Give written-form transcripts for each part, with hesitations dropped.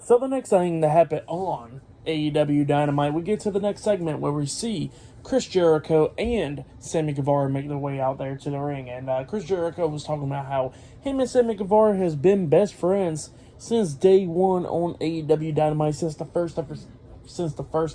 So the next thing that happened on AEW Dynamite, we get to the next segment where we see Chris Jericho and Sammy Guevara make their way out there to the ring. And Chris Jericho was talking about how him and Sammy Guevara has been best friends since day one on AEW Dynamite, since the first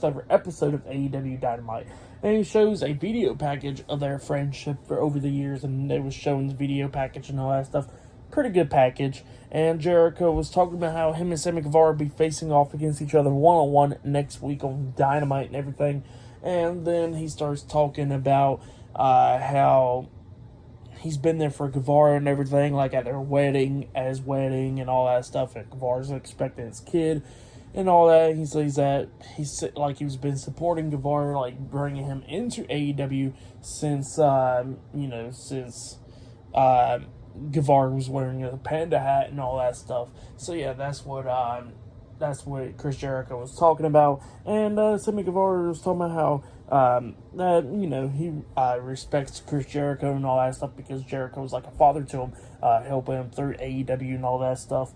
ever episode of AEW Dynamite. And he shows a video package of their friendship for over the years, and they was showing the video package and all that stuff. Pretty good package. And Jericho was talking about how him and Sammy Guevara be facing off against each other one-on-one next week on Dynamite and everything. And then he starts talking about how he's been there for Guevara and everything, like at their wedding, and all that stuff. And Guevara's expecting his kid and all that. He says that he's been supporting Guevara, like bringing him into AEW since Guevara was wearing a panda hat and all that stuff. So yeah, that's what Chris Jericho was talking about. And Sammy Guevara was talking about how he respects Chris Jericho and all that stuff because Jericho was like a father to him, helping him through AEW and all that stuff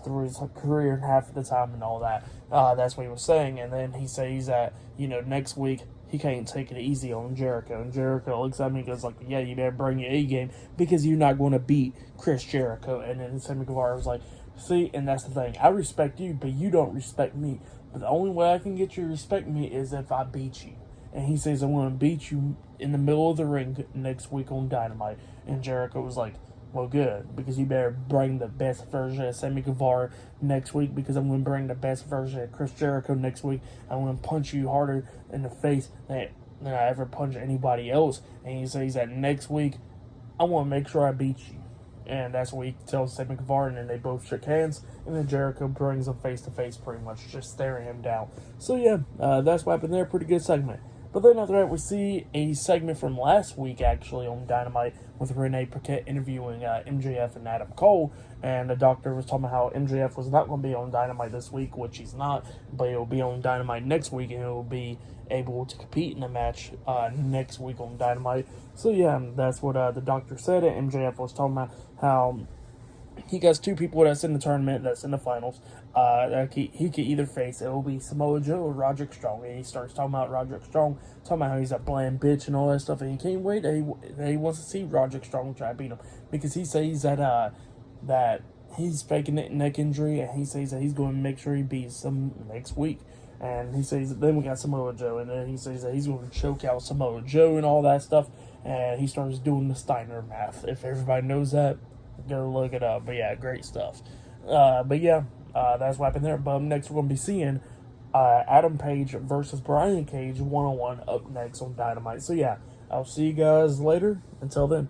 through his career and half of the time and all that. That's what he was saying. And then he says that next week he can't take it easy on Jericho. And Jericho looks at me and goes like, yeah, you better bring your A game because you're not going to beat Chris Jericho. And then Sammy Guevara was like, see, and that's the thing. I respect you, but you don't respect me. But the only way I can get you to respect me is if I beat you. And he says, I'm going to beat you in the middle of the ring next week on Dynamite. And Jericho was like, well, good, because you better bring the best version of Sammy Guevara next week because I'm going to bring the best version of Chris Jericho next week. I'm going to punch you harder in the face than I ever punch anybody else. And he says that next week, I want to make sure I beat you. And that's what he tells Sammy Guevara, and then they both shook hands, and then Jericho brings them face-to-face pretty much, just staring him down. So yeah, that's what happened there. Pretty good segment. But then after that, we see a segment from last week, actually, on Dynamite, with Renee Paquette interviewing MJF and Adam Cole, and the doctor was talking about how MJF was not going to be on Dynamite this week, which he's not, but he'll be on Dynamite next week, and he'll be able to compete in the match next week on Dynamite. So yeah, that's what the doctor said, and MJF was talking about how he got two people that's in the tournament, that's in the finals, that he could either face. It will be Samoa Joe or Roderick Strong. And he starts talking about Roderick Strong, talking about how he's a bland bitch and all that stuff, and he can't wait that he wants to see Roderick Strong try to beat him, because he says that he's faking a neck injury, and he says that he's going to make sure he beats him next week. And he says, then we got Samoa Joe, and then he says that he's going to choke out Samoa Joe and all that stuff, and he starts doing the Steiner math. If everybody knows that, go look it up. But yeah, great stuff. That's what happened there. But next, we're going to be seeing Adam Page versus Brian Cage one-on-one up next on Dynamite. So yeah, I'll see you guys later. Until then.